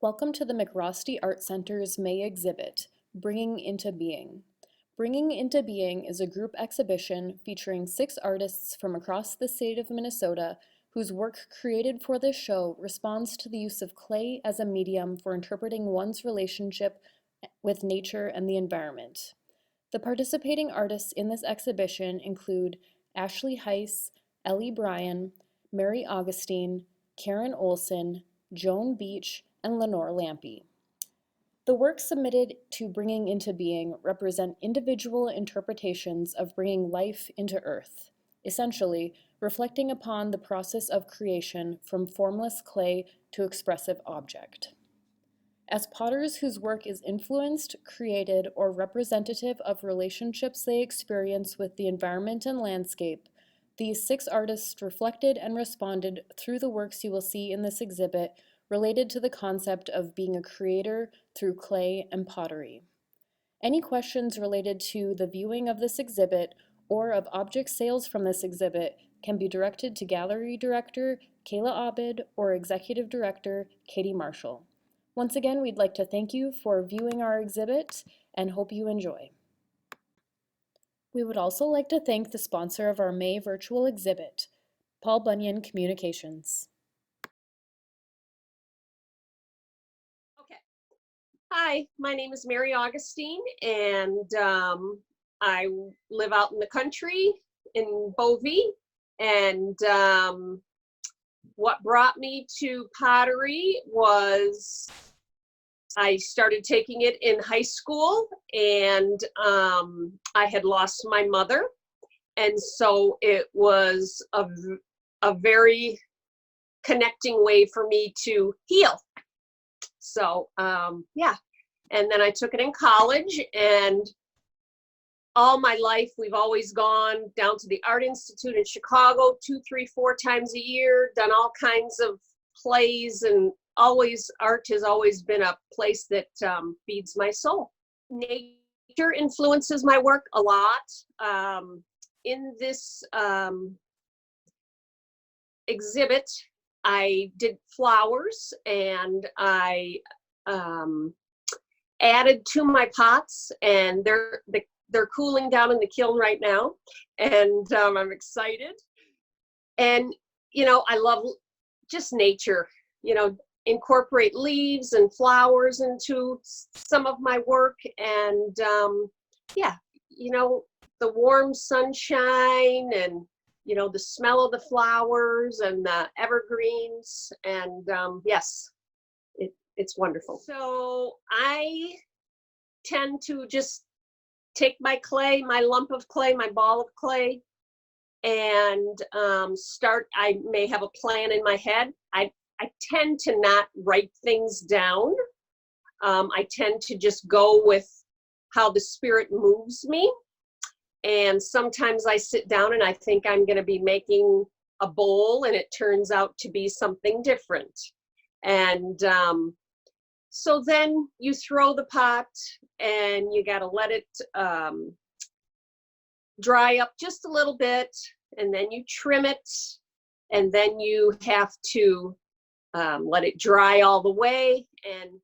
Welcome to the MacRostie Art Center's May exhibit, Bringing Into Being. Bringing Into Being is a group exhibition featuring 6 artists from across the state of Minnesota whose work created for this show responds to the use of clay as a medium for interpreting one's relationship with nature and the environment. The participating artists in this exhibition include Ashley Hise, Ellie Bryan, Mary Augustine, Karen Olson, Joan Beech, and Lenore Lampi. The works submitted to Bringing Into Being represent individual interpretations of bringing life into earth, essentially reflecting upon the process of creation from formless clay to expressive object. As potters whose work is influenced, created, or representative of relationships they experience with the environment and landscape, these 6 artists reflected and responded through the works you will see in this exhibit related to the concept of being a creator through clay and pottery. Any questions related to the viewing of this exhibit or of object sales from this exhibit can be directed to Gallery Director Kayla Abid or Executive Director Katie Marshall. Once again, we'd like to thank you for viewing our exhibit and hope you enjoy. We would also like to thank the sponsor of our May virtual exhibit, Paul Bunyan Communications. Hi, my name is Mary Augustine, and I live out in the country in Bovey. And what brought me to pottery was I started taking it in high school, and I had lost my mother. And so it was a very connecting way for me to heal. So, yeah, and then I took it in college, and all my life, we've always gone down to the Art Institute in Chicago 2, 3, 4 times a year, done all kinds of plays, and art has always been a place that feeds my soul. Nature influences my work a lot. In this exhibit, I did flowers, and I added to my pots, and they're cooling down in the kiln right now, and I'm excited. And I love just nature. Incorporate leaves and flowers into some of my work, and yeah, the warm sunshine and the smell of the flowers and the evergreens, and yes, it's wonderful. So I tend to just take my clay, my lump of clay, my ball of clay, and I may have a plan in my head. I tend to not write things down. I tend to just go with how the spirit moves me. And sometimes I sit down and I think I'm going to be making a bowl, and it turns out to be something different. And so then you throw the pot, and you got to let it dry up just a little bit, and then you trim it, and then you have to let it dry all the way. And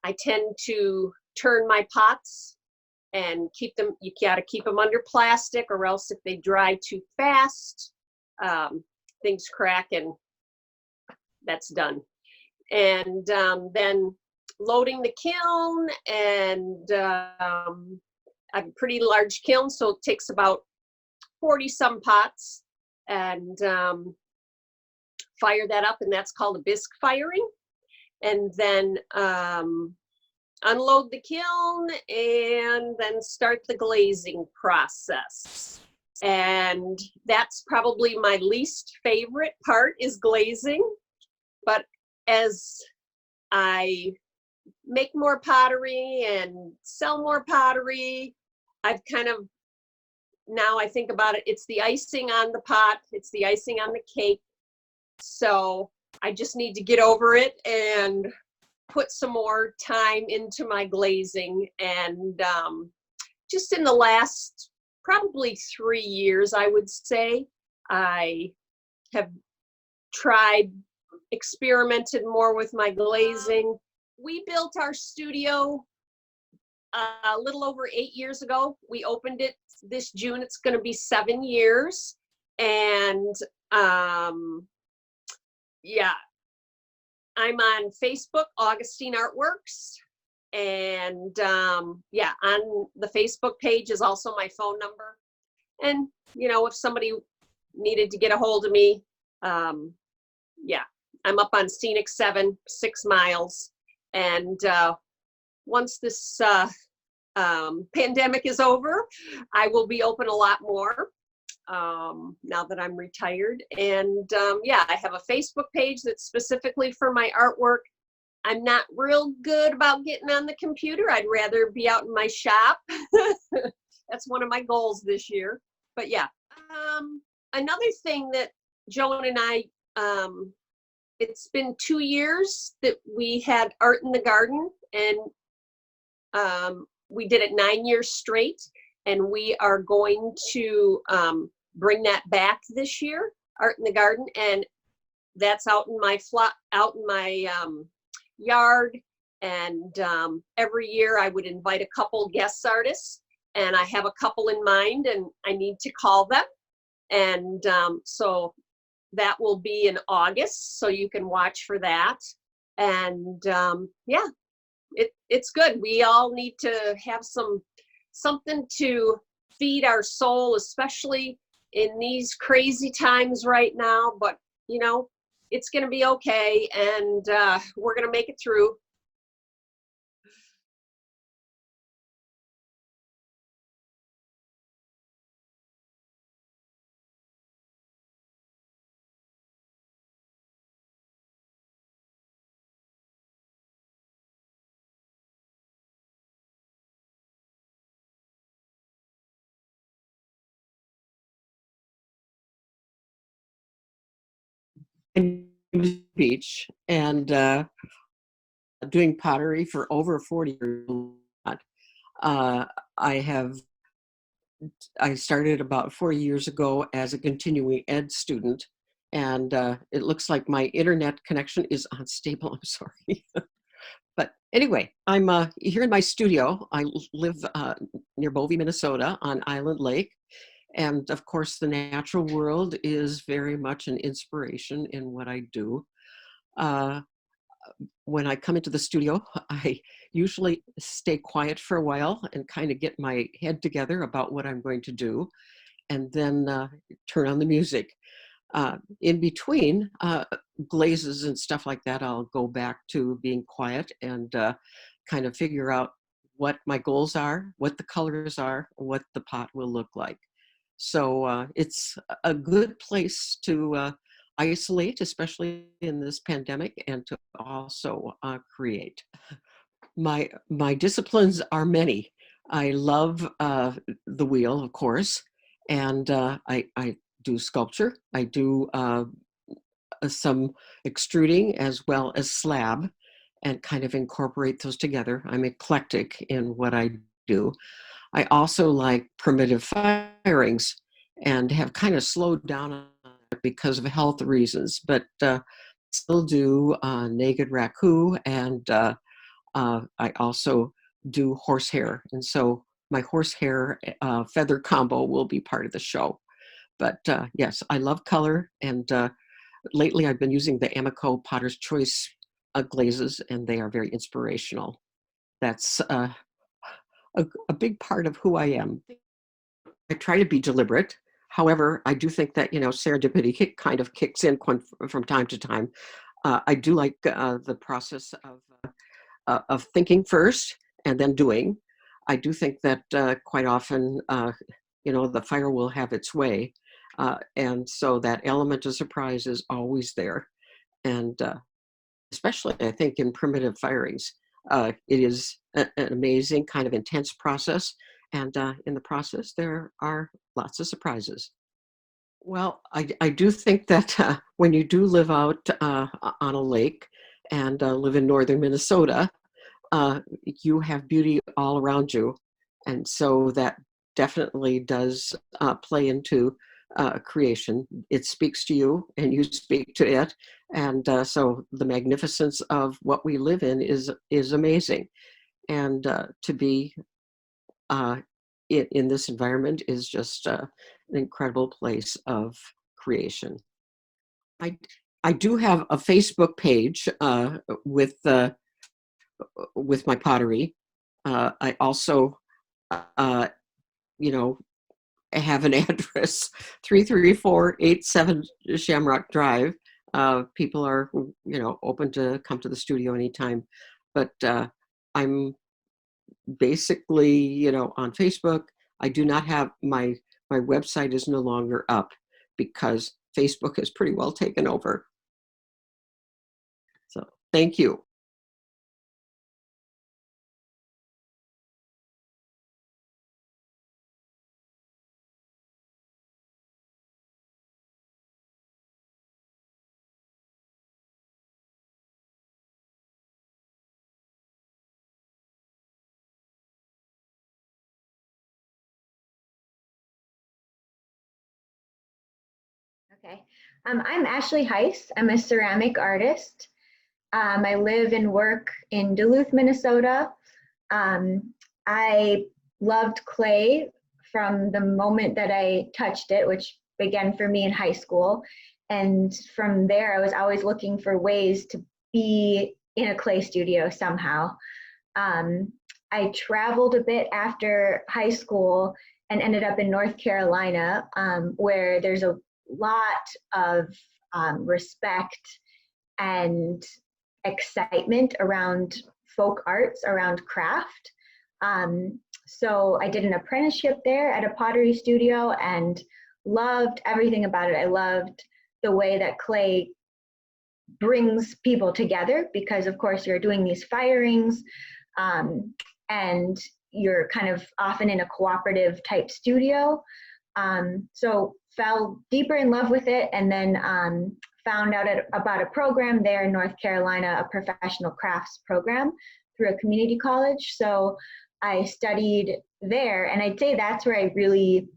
I tend to turn my pots and keep them. You gotta keep them under plastic, or else if they dry too fast, things crack, and that's done. And then loading the kiln, and I have a pretty large kiln, so it takes about 40 some pots, and fire that up, and that's called a bisque firing. And then unload the kiln, and then start the glazing process. And that's probably my least favorite part, is glazing. But as I make more pottery and sell more pottery, I've kind of, now I think about it, it's the icing on the pot, it's the icing on the cake. So I just need to get over it and put some more time into my glazing. And just in the last probably 3 years, I would say, I have experimented more with my glazing. we built our studio a little over 8 years ago. We opened it this June. It's going to be 7 years. And yeah, I'm on Facebook, Augustine Artworks. And yeah, on the Facebook page is also my phone number. And, you know, if somebody needed to get a hold of me, yeah, I'm up on Scenic 7, 6 miles. And once this pandemic is over, I will be open a lot more now that I'm retired. And yeah, I have a Facebook page that's specifically for my artwork. I'm not real good about getting on the computer. I'd rather be out in my shop. That's one of my goals this year. But yeah, another thing that Joan and I, it's been 2 years that we had Art in the Garden, and we did it 9 years straight, and we are going to bring that back this year, Art in the Garden, and that's out in my yard. And every year I would invite a couple guest artists, and I have a couple in mind, and I need to call them. And so that will be in August, so you can watch for that. And yeah, it's good. We all need to have something to feed our soul, especially in these crazy times right now. But you know, it's going to be okay, and we're going to make it through. Beech, and doing pottery for over 40 years. Uh, I started about 4 years ago as a continuing ed student, and it looks like my internet connection is unstable. I'm sorry. But anyway, I'm here in my studio. I live near Bovey, Minnesota on Island Lake. And of course, the natural world is very much an inspiration in what I do. When I come into the studio, I usually stay quiet for a while and kind of get my head together about what I'm going to do, and then turn on the music. In between glazes and stuff like that, I'll go back to being quiet and kind of figure out what my goals are, what the colors are, what the pot will look like. So it's a good place to isolate, especially in this pandemic, and to also create. My disciplines are many. I love the wheel, of course, and I do sculpture. I do some extruding as well as slab, and kind of incorporate those together. I'm eclectic in what I do. I also like primitive firings and have kind of slowed down on it because of health reasons, but still do naked raku, and I also do horsehair. And so my horsehair feather combo will be part of the show. But yes, I love color, and lately I've been using the Amico Potter's Choice glazes, and they are very inspirational. That's a big part of who I am. I try to be deliberate. However, I do think that, serendipity kind of kicks in from time to time. I do like the process of thinking first and then doing. I do think that quite often, the fire will have its way. And so that element of surprise is always there. And especially, I think, in primitive firings, it is an amazing kind of intense process. And in the process, there are lots of surprises. Well, I do think that when you do live out on a lake and live in northern Minnesota, you have beauty all around you. And so that definitely does play into creation. It speaks to you and you speak to it. And so the magnificence of what we live in is amazing. And to be in this environment is just an incredible place of creation. I do have a Facebook page with my pottery. I also, you know, have an address, 33487 Shamrock Drive. People are, open to come to the studio anytime. But I'm basically, on Facebook. I do not have my website is no longer up because Facebook has pretty well taken over. So thank you. Okay. I'm Ashley Hise. I'm a ceramic artist. I live and work in Duluth, Minnesota. I loved clay from the moment that I touched it, which began for me in high school. And from there, I was always looking for ways to be in a clay studio somehow. I traveled a bit after high school and ended up in North Carolina, where there's a lot of respect and excitement around folk arts, around craft. So I did an apprenticeship there at a pottery studio and loved everything about it. I loved the way that clay brings people together because, of course, you're doing these firings and you're kind of often in a cooperative type studio. So fell deeper in love with it and then found out about a program there in North Carolina, a professional crafts program through a community college. So I studied there, and I'd say that's where I really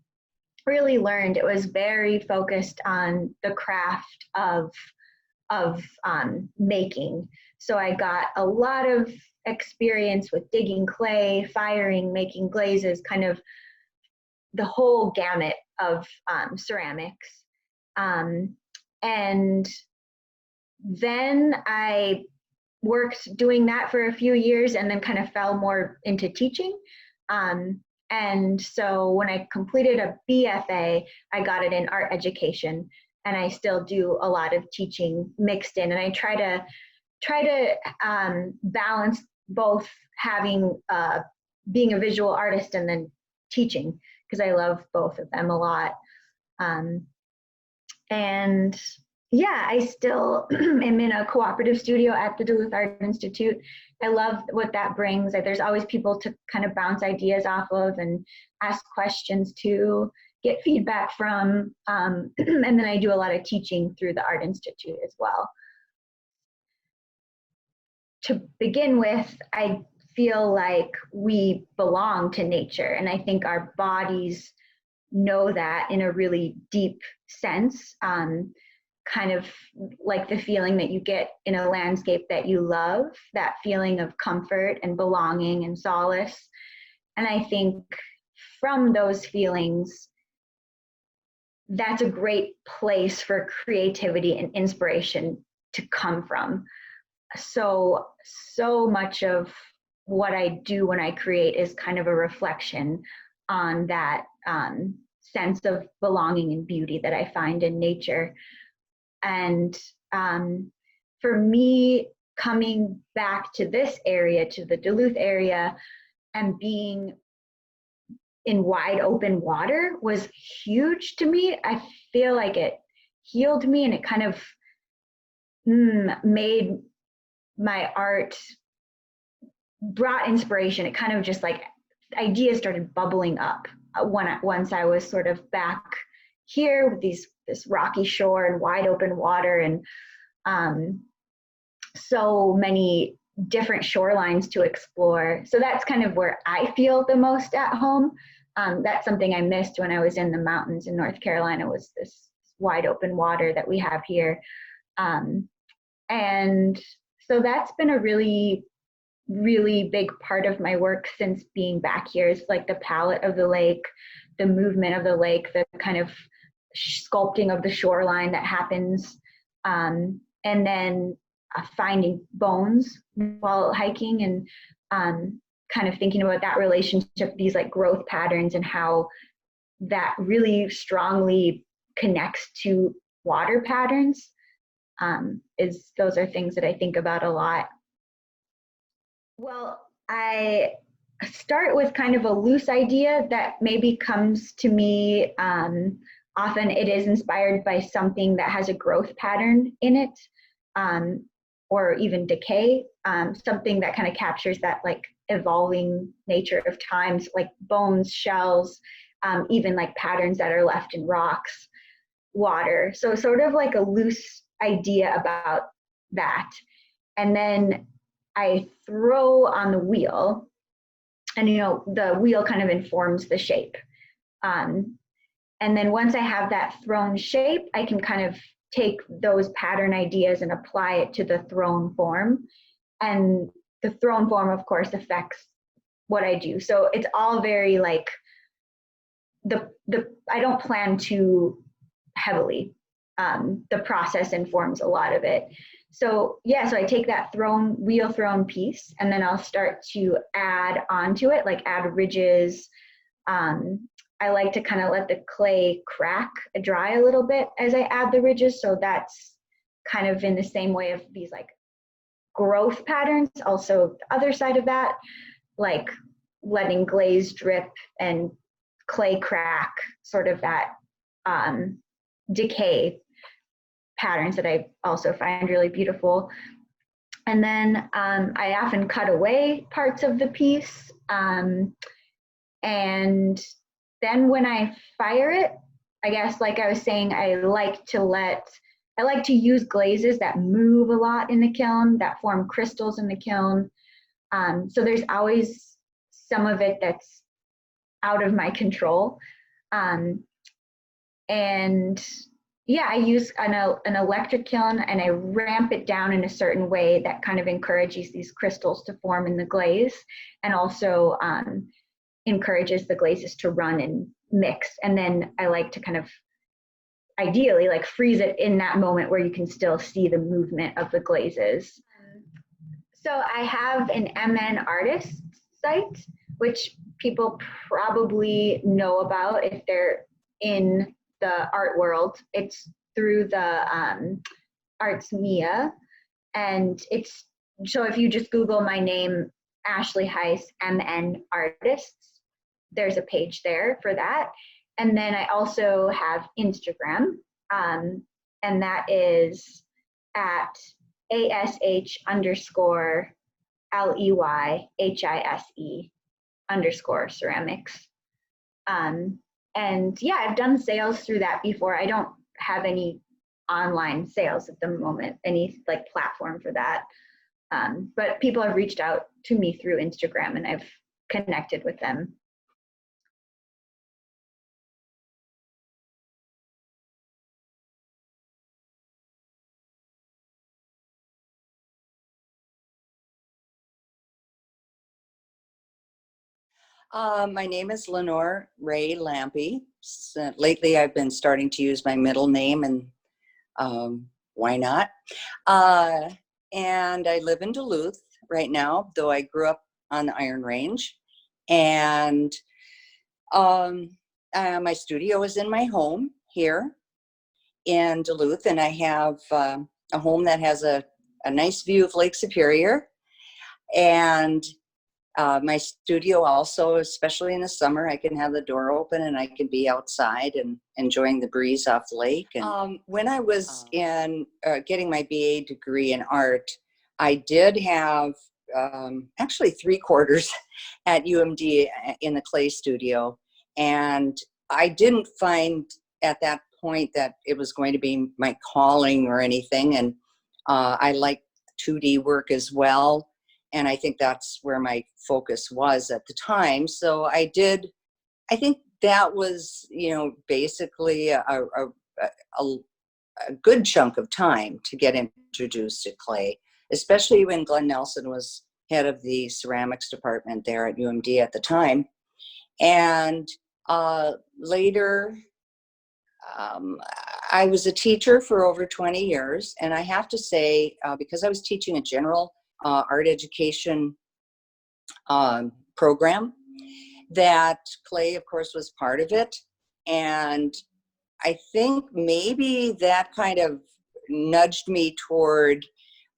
learned. It was very focused on the craft of making. So I got a lot of experience with digging clay, firing, making glazes, kind of the whole gamut of ceramics. And then I worked doing that for a few years and then kind of fell more into teaching. And so when I completed a BFA, I got it in art education, and I still do a lot of teaching mixed in. And I try to balance both having being a visual artist and then teaching, because I love both of them a lot. And yeah, I still am in a cooperative studio at the Duluth Art Institute. I love what that brings. There's always people to kind of bounce ideas off of and ask questions to, get feedback from. And then I do a lot of teaching through the Art Institute as well. To begin with, I feel like we belong to nature, and I think our bodies know that in a really deep sense, kind of like the feeling that you get in a landscape that you love, that feeling of comfort and belonging and solace. And I think from those feelings, that's a great place for creativity and inspiration to come from. So much of what I do when I create is kind of a reflection on that sense of belonging and beauty that I find in nature. And for me, coming back to this area, to the Duluth area, and being in wide open water was huge to me. I feel like it healed me, and it kind of made my art, brought inspiration. It kind of just like ideas started bubbling up once I was sort of back here with this rocky shore and wide open water, and so many different shorelines to explore. So that's kind of where I feel the most at home. That's something I missed when I was in the mountains in North Carolina, was this wide open water that we have here. And so that's been a really, really big part of my work since being back here, is like the palette of the lake, the movement of the lake, the kind of sculpting of the shoreline that happens, and then finding bones while hiking, and kind of thinking about that relationship, these like growth patterns, and how that really strongly connects to water patterns. Those are things that I think about a lot. Well, I start with kind of a loose idea that maybe comes to me. Often it is inspired by something that has a growth pattern in it, or even decay, something that kind of captures that like evolving nature of times, like bones, shells, even like patterns that are left in rocks, water. So sort of like a loose idea about that. And then I throw on the wheel, and the wheel kind of informs the shape. And then once I have that thrown shape, I can kind of take those pattern ideas and apply it to the thrown form. And the thrown form, of course, affects what I do. So it's all very like I don't plan too heavily. The process informs a lot of it. So yeah, so I take that wheel thrown piece, and then I'll start to add onto it, like add ridges. I like to kind of let the clay crack, dry a little bit as I add the ridges. So that's kind of in the same way of these like growth patterns. Also, the other side of that, like letting glaze drip and clay crack, sort of that decay patterns that I also find really beautiful. And then I often cut away parts of the piece. And then when I fire it, I guess, like I was saying, I like to use glazes that move a lot in the kiln, that form crystals in the kiln. So there's always some of it that's out of my control. And yeah, I use an electric kiln, and I ramp it down in a certain way that kind of encourages these crystals to form in the glaze, and also encourages the glazes to run and mix. And then I like to kind of ideally like freeze it in that moment where you can still see the movement of the glazes. So I have an MN artist site, which people probably know about if they're in the art world. It's through the Arts Mia, and so if you just Google my name, Ashley Hise, MN Artists, there's a page there for that. And then I also have Instagram, and that is at ASH_LEYHISE_ceramics. And yeah, I've done sales through that before. I don't have any online sales at the moment, any like platform for that. But people have reached out to me through Instagram, and I've connected with them. My name is Lenore Ray Lampi. Lately, I've been starting to use my middle name, and why not? And I live in Duluth right now, though I grew up on the Iron Range. And my studio is in my home here in Duluth, and I have a home that has a nice view of Lake Superior. And my studio also, especially in the summer, I can have the door open and I can be outside and enjoying the breeze off the lake. And when I was in getting my BA degree in art, I did have actually 3 quarters at UMD in the clay studio. And I didn't find at that point that it was going to be my calling or anything. And I like 2D work as well. And I think that's where my focus was at the time. So I think that was, basically a a good chunk of time to get introduced to clay, especially when Glenn Nelson was head of the ceramics department there at UMD at the time. And later, I was a teacher for over 20 years. And I have to say, because I was teaching a general art education program, that clay, of course, was part of it. And I think maybe that kind of nudged me toward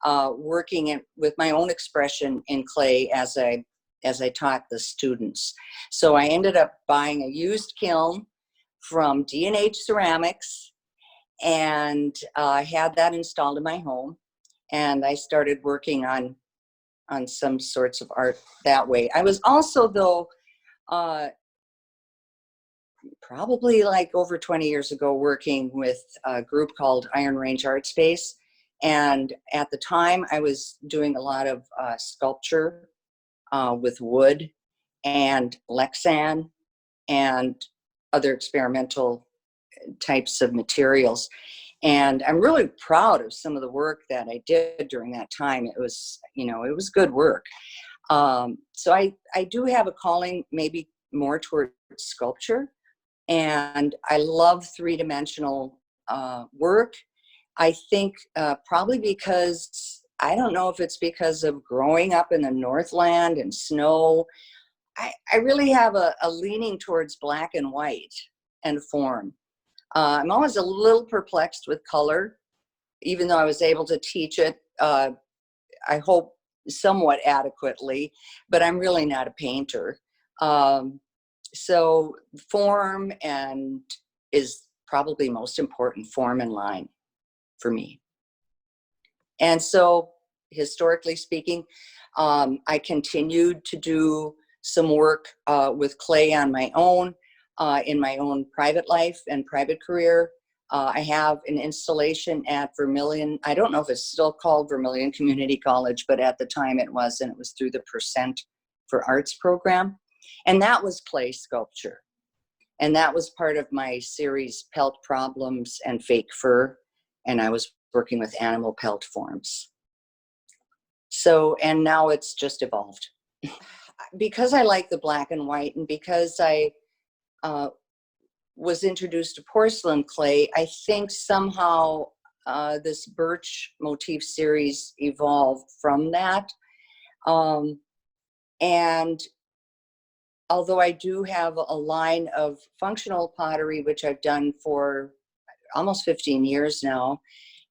working with my own expression in clay as I taught the students. So I ended up buying a used kiln from D&H Ceramics and had that installed in my home. And I started working on some sorts of art that way. I was also, though, probably like over 20 years ago, working with a group called Iron Range Art Space. And at the time, I was doing a lot of sculpture with wood and Lexan and other experimental types of materials. And I'm really proud of some of the work that I did during that time. It was, it was good work. So I do have a calling maybe more towards sculpture. And I love three-dimensional work. I think probably because, I don't know if it's because of growing up in the Northland and snow, I really have a leaning towards black and white and form. I'm always a little perplexed with color, even though I was able to teach it, I hope somewhat adequately, but I'm really not a painter. So form is probably most important, form and line for me. And so historically speaking, I continued to do some work with clay on my own, in my own private life and private career. I have an installation at Vermilion. I don't know if it's still called Vermilion Community College, but at the time it was, and it was through the Percent for Arts program. And that was clay sculpture. And that was part of my series Pelt Problems and Fake Fur. And I was working with animal pelt forms. So, and now it's just evolved. Because I like the black and white, and because I was introduced to porcelain clay, I think somehow this birch motif series evolved from that. And although I do have a line of functional pottery, which I've done for almost 15 years now,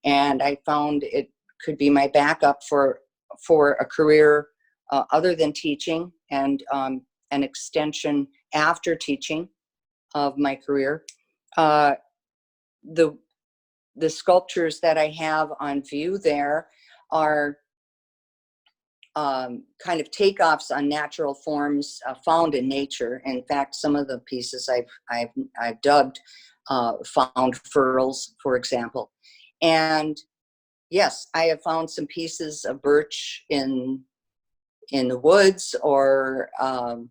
and I found it could be my backup for a career other than teaching, and an extension after teaching of my career. The sculptures that I have on view there are kind of takeoffs on natural forms found in nature. In fact, some of the pieces I've dubbed found furls, for example. And yes, I have found some pieces of birch in the woods, or I'm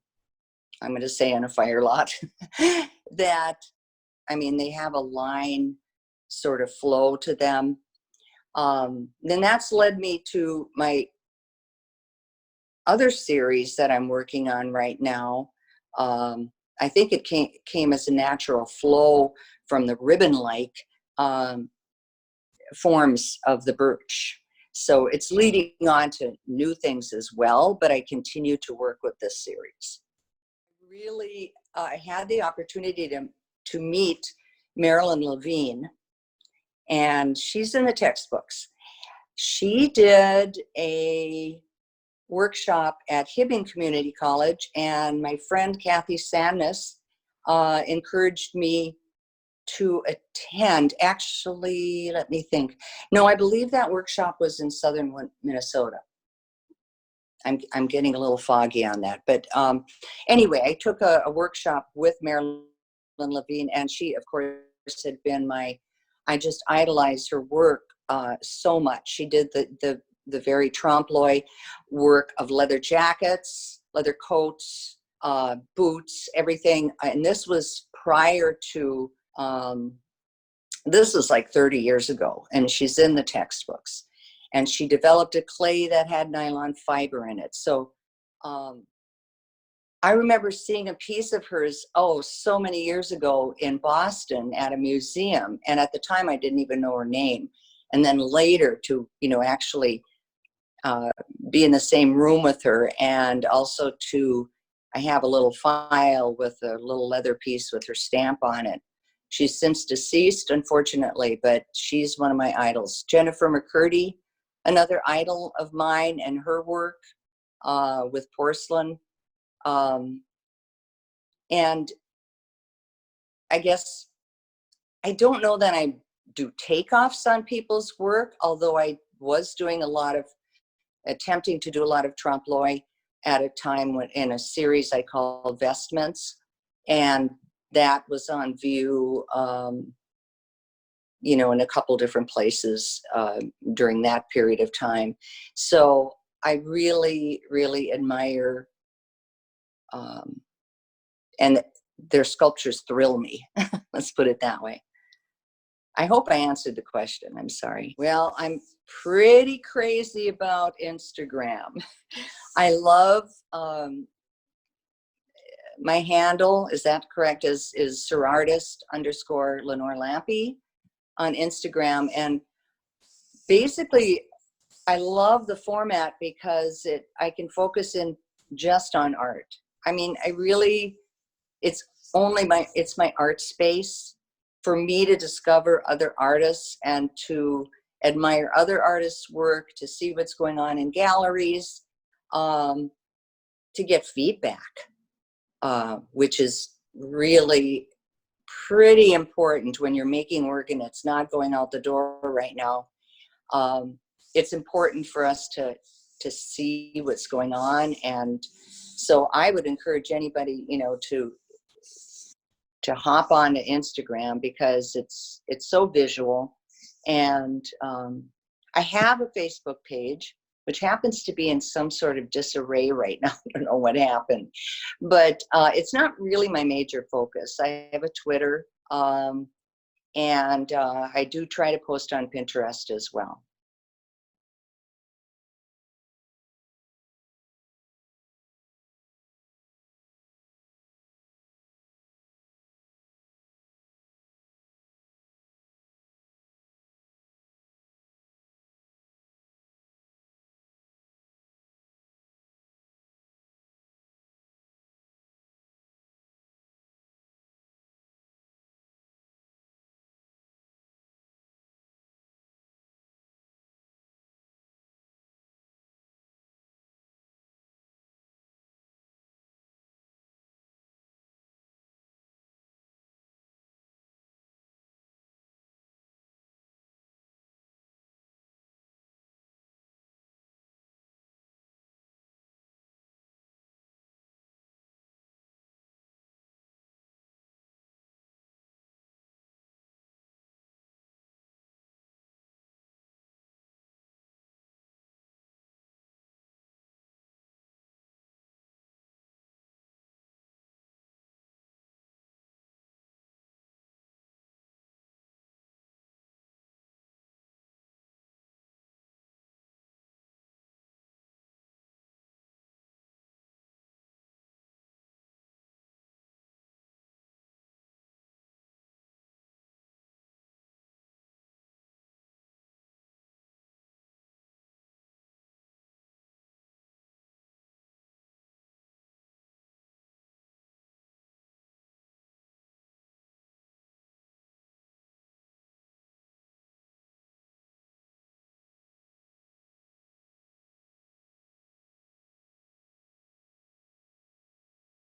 going to say in a fire lot, that, I mean, they have a line sort of flow to them. Then that's led me to my other series that I'm working on right now. I think it came as a natural flow from the ribbon-like forms of the birch. So it's leading on to new things as well, but I continue to work with this series. Really, I had the opportunity to meet Marilyn Levine, and she's in the textbooks. She did a workshop at Hibbing Community College, and my friend Kathy Samness encouraged me to attend. Actually, let me think. No, I believe that workshop was in southern Minnesota. I'm getting a little foggy on that. But anyway, I took a workshop with Marilyn Levine, and she, of course, had been I just idolized her work so much. She did the very trompe-l'oeil work of leather jackets, leather coats, boots, everything. And this was prior to this is like 30 years ago, and she's in the textbooks. And she developed a clay that had nylon fiber in it. So I remember seeing a piece of hers, so many years ago in Boston at a museum. And at the time, I didn't even know her name. And then later to, actually be in the same room with her, and also I have a little file with a little leather piece with her stamp on it. She's since deceased, unfortunately, but she's one of my idols. Jennifer McCurdy, another idol of mine, and her work with porcelain. And I guess I don't know that I do takeoffs on people's work, although I was doing attempting to do a lot of trompe l'oeil at a time in a series I called Vestments. And that was on view, in a couple different places during that period of time. So I really, really admire, and their sculptures thrill me. Let's put it that way. I hope I answered the question. I'm sorry. Well, I'm pretty crazy about Instagram. I love my handle, is that correct, is SurArtist_Lenore Lampi on Instagram. And basically, I love the format because I can focus in just on art. I mean, it's my art space for me to discover other artists and to admire other artists' work, to see what's going on in galleries, to get feedback, which is really pretty important when you're making work and it's not going out the door right now. It's important for us to see what's going on. And so I would encourage anybody, to hop on to Instagram, because it's so visual. And I have a Facebook page, which happens to be in some sort of disarray right now. I don't know what happened, but it's not really my major focus. I have a Twitter, and I do try to post on Pinterest as well.